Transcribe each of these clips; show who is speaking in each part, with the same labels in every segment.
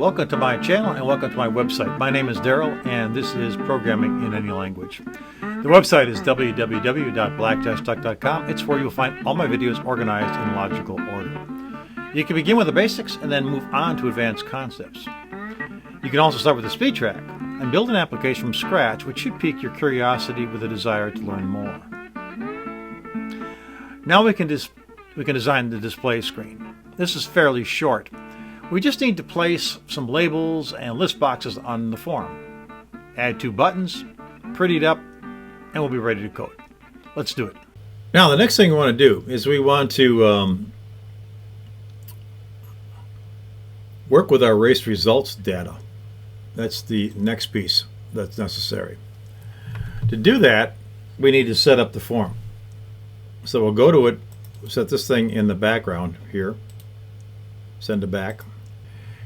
Speaker 1: welcome to my channel and welcome to my website. My name is Daryl and this is Programming in Any Language. The website is www.black-duck.com. It's where you'll find all my videos organized in logical order. You can begin with the basics and then move on to advanced concepts. You can also start with a speed track and build an application from scratch which should pique your curiosity with a desire to learn more. Now we can design the display screen. This is fairly short. We just need to place some labels and list boxes on the form. Add 2 buttons, pretty it up, and we'll be ready to code. Let's do it. Now the next thing we want to do is we want to work with our race results data. That's the next piece that's necessary. To do that, we need to set up the form. So we'll go to it, set this thing in the background here, send it back,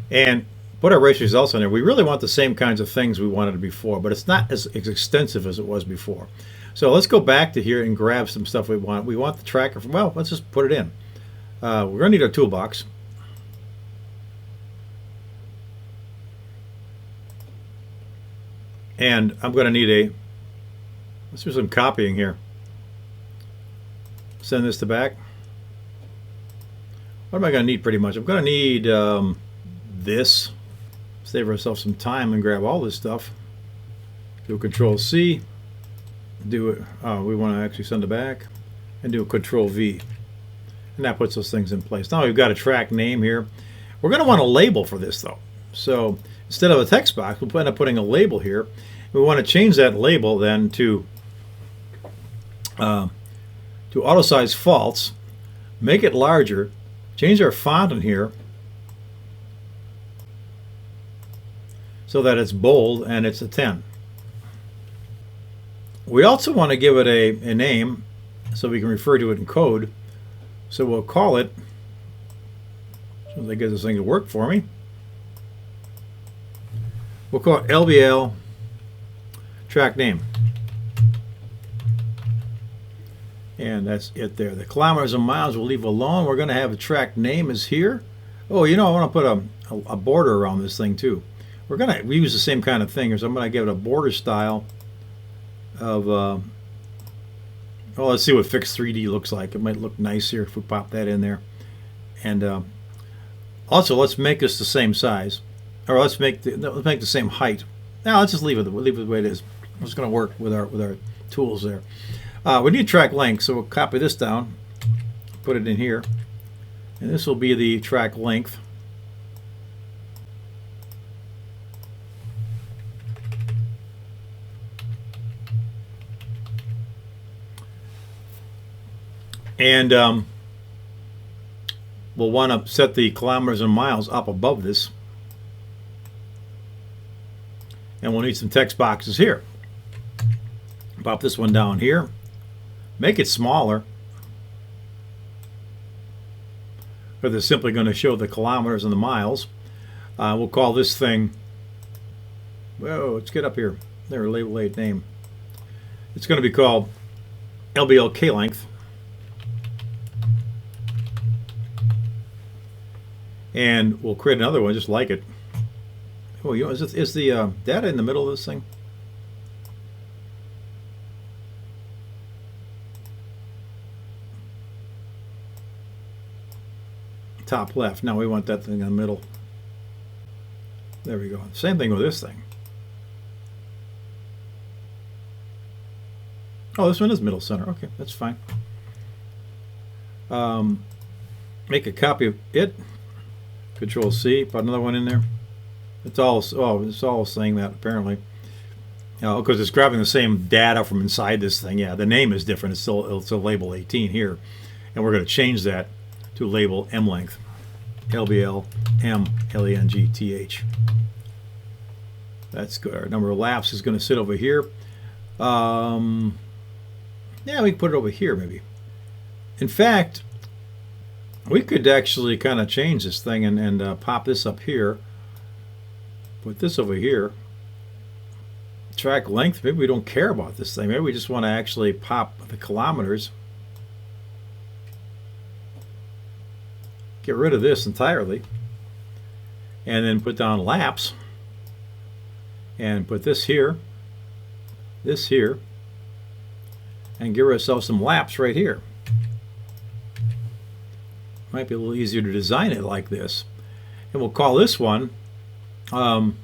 Speaker 1: and put our race results on there. We really want the same kinds of things we wanted before, but it's not as extensive as it was before. So let's go back to here and grab some stuff we want. We want the tracker from, well, let's just put it in. We're going to need our toolbox. And I'm going to need let's do some copying here. Send this to back. What am I going to need pretty much? I'm going to need this. Save ourselves some time and grab all this stuff. Do a Control C. Do it. We want to actually send it back. And do a Control V. And that puts those things in place. Now we've got a track name here. We're going to want a label for this though. So instead of a text box, we'll end up putting a label here. We want to change that label then to auto size false. Make it larger. Change our font in here so that it's bold and it's a 10. We also want to give it a name so we can refer to it in code. So we'll call it, as soon as I get this thing to work for me, we'll call it LBL track name. And that's it there. The kilometers and miles we'll leave alone. We're going to have a track name is here. Oh, you know, I want to put a border around this thing too. We use the same kind of thing. So I'm going to give it a border style of, well, let's see what Fix 3D looks like. It might look nice here if we pop that in there. And also, let's make this the same size. Or let's make the same height. Now, let's just leave it the way it is. It's going to work with our tools there. We need track length, so we'll copy this down, put it in here, and this will be the track length. And we'll want to set the kilometers and miles up above this. And we'll need some text boxes here. Pop this one down here. Make it smaller, because it's simply going to show the kilometers and the miles. We'll call this thing, whoa, let's get up here. There, label 8 name. It's going to be called LBL K length. And we'll create another one just like it. Oh, you know, is the data in the middle of this thing? Top left. Now we want that thing in the middle. There we go. Same thing with this thing. Oh, this one is middle center. Okay, that's fine. Make a copy of it. Control C. Put another one in there. It's all saying that apparently. Because it's grabbing the same data from inside this thing. Yeah, the name is different. It's still label 18 here, and we're going to change that to label M length. LBL M LENGTH. That's good. Our number of laps is going to sit over here. Yeah, we can put it over here maybe. In fact, we could actually kind of change this thing and pop this up here. Put this over here. Track length, maybe we don't care about this thing. Maybe we just want to actually pop the kilometers. Get rid of this entirely. and then put down laps, and put this here, and give ourselves some laps right here. Might be a little easier to design it like this. And we'll call this one, probably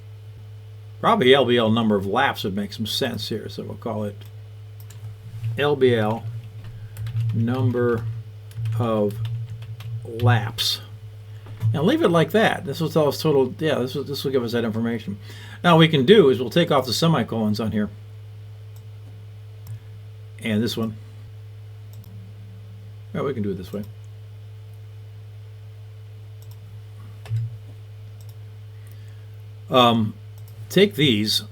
Speaker 1: LBL number of laps would make some sense here. So we'll call it LBL number of laps. And leave it like that. This will tell us total, yeah, this will give us that information. Now what we can do is we'll take off the semicolons on here. And this one. Well, we can do it this way. Take these,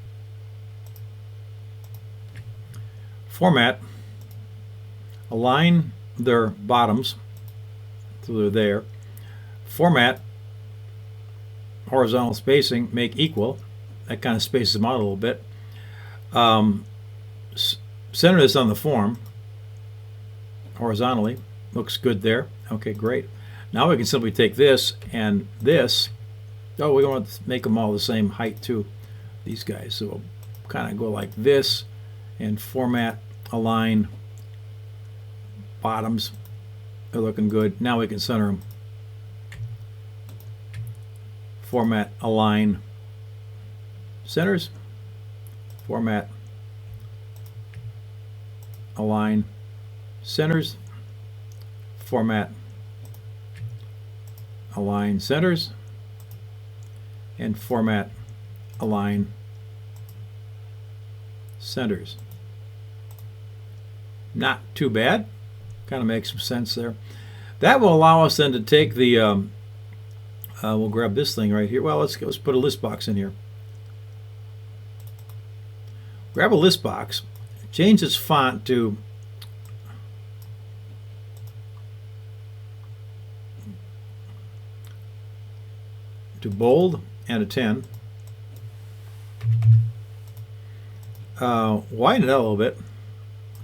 Speaker 1: format, align their bottoms so they're there, format, horizontal spacing, make equal. That kind of spaces them out a little bit. Center this on the form horizontally. Looks good there. Okay, great. Now we can simply take this and this. Oh, we want to make them all the same height too, these guys. So we'll kind of go like this and format, align, bottoms. They're looking good. Now we can center them. Format, align, centers, format, align, centers, format, align, centers, and format, align, centers. Not too bad. Kind of makes some sense there. That will allow us then to take the, we'll grab this thing right here. Well, let's put a list box in here. Grab a list box, change its font to bold and a 10. Widen it out a little bit.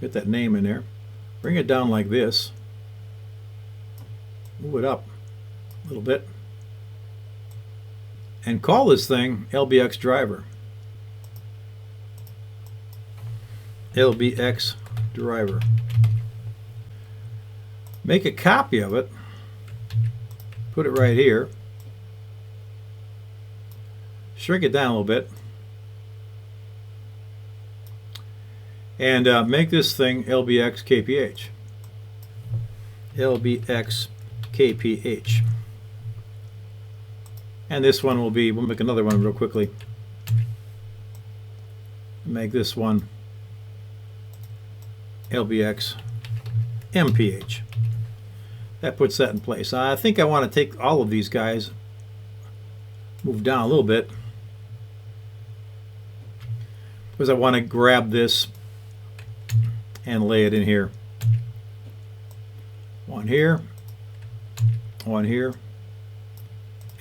Speaker 1: Get that name in there. Bring it down like this. Move it up a little bit. And call this thing LBX driver. LBX driver. Make a copy of it. Put it right here. Shrink it down a little bit. And make this thing LBX KPH. LBX KPH. And this one will be, we'll make another one real quickly. Make this one LBX MPH. That puts that in place. I think I want to take all of these guys, move down a little bit, because I want to grab this and lay it in here. One here, one here,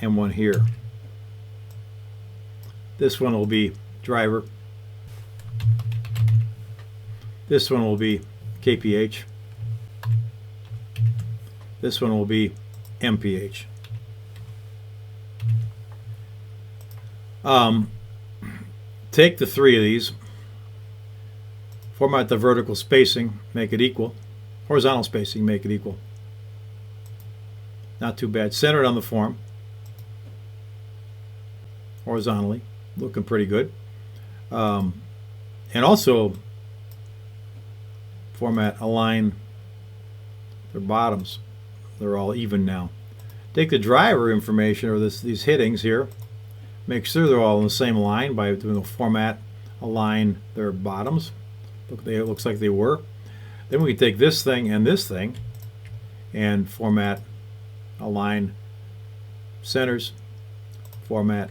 Speaker 1: and one here. This one will be driver. This one will be KPH. This one will be MPH. Take the three of these, format the vertical spacing, make it equal. Horizontal spacing, make it equal. Not too bad. Center it on the form. Horizontally, looking pretty good. And also format, align their bottoms. They're all even now. Take the driver information, or these headings here, make sure they're all in the same line by doing a format, align their bottoms. It looks like they were. Then we can take this thing and format, align, centers, format,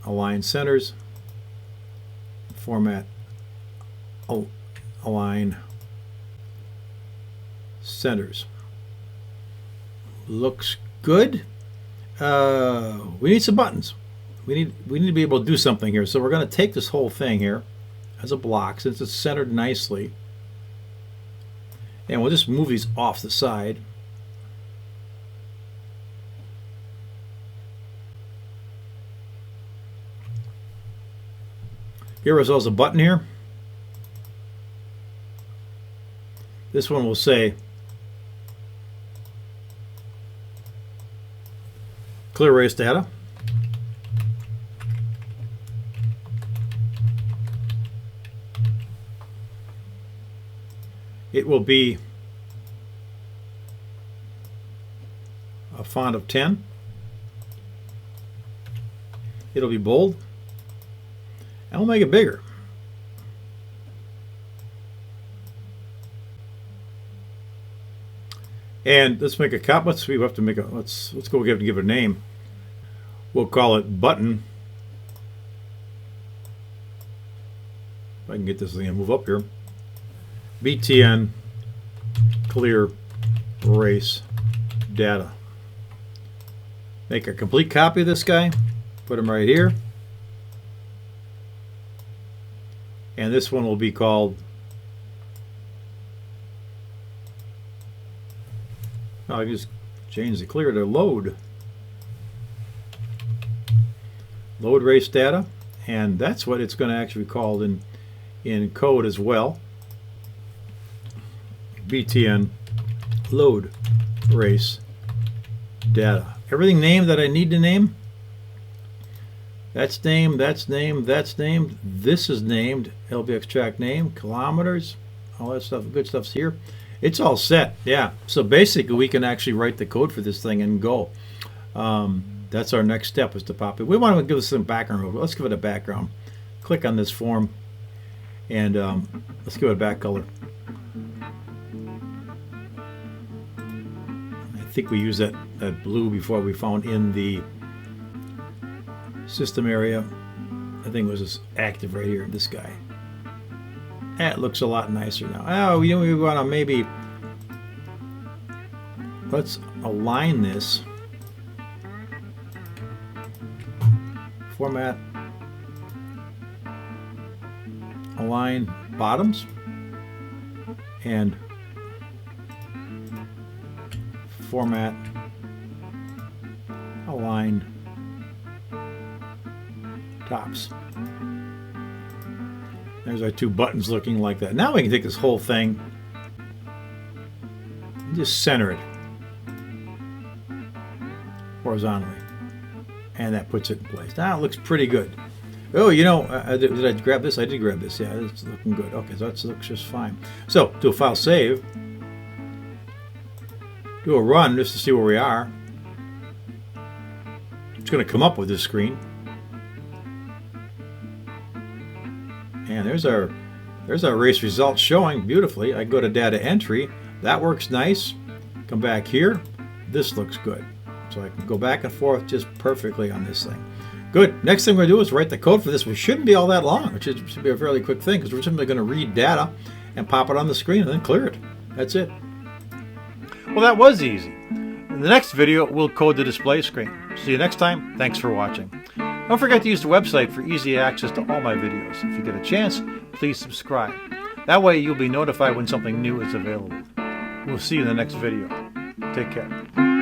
Speaker 1: align centers, format, align centers. Looks good. We need some buttons. We need to be able to do something here. So we're going to take this whole thing here as a block, since it's centered nicely, and we'll just move these off the side. Here is also a button here. This one will say clear erase data. It will be a font of 10. It'll be bold. And we'll make it bigger. And let's make a copy. Let's see. We have to make a. Let's go give it a name. We'll call it button. If I can get this thing to move up here. BTN clear erase data. Make a complete copy of this guy. Put him right here. And this one will be called. I just change the clear to load. Load erase data, and that's what it's going to actually be called in code as well. BTN load erase data. Everything named that I need to name. That's named, that's named, that's named. This is named. LBX track name, kilometers, all that stuff, good stuff's here. It's all set, yeah. So basically we can actually write the code for this thing and go. That's our next step, is to pop it. We want to give this some background. Let's give it a background. Click on this form and let's give it a back color. I think we used that blue before we found in the system area. I think it was this active right here, this guy. That looks a lot nicer now. Oh, you know, we want to maybe, let's align this. Format, align bottoms, and format, align tops. There's our two buttons looking like that. Now we can take this whole thing and just center it horizontally. And that puts it in place. Now it looks pretty good. Oh, you know, did I grab this? I did grab this. Yeah, it's looking good. Okay, so that looks just fine. So, do a file save. Do a run just to see where we are. It's going to come up with this screen. And there's our race results showing beautifully. I go to data entry. That works nice. Come back here. This looks good. So I can go back and forth just perfectly on this thing. Good. Next thing we're going to do is write the code for this, which shouldn't be all that long. It should be a fairly quick thing, because we're simply going to read data and pop it on the screen and then clear it. That's it. Well, that was easy. In the next video, we'll code the display screen. See you next time. Thanks for watching. Don't forget to use the website for easy access to all my videos. If you get a chance, please subscribe. That way you'll be notified when something new is available. We'll see you in the next video. Take care.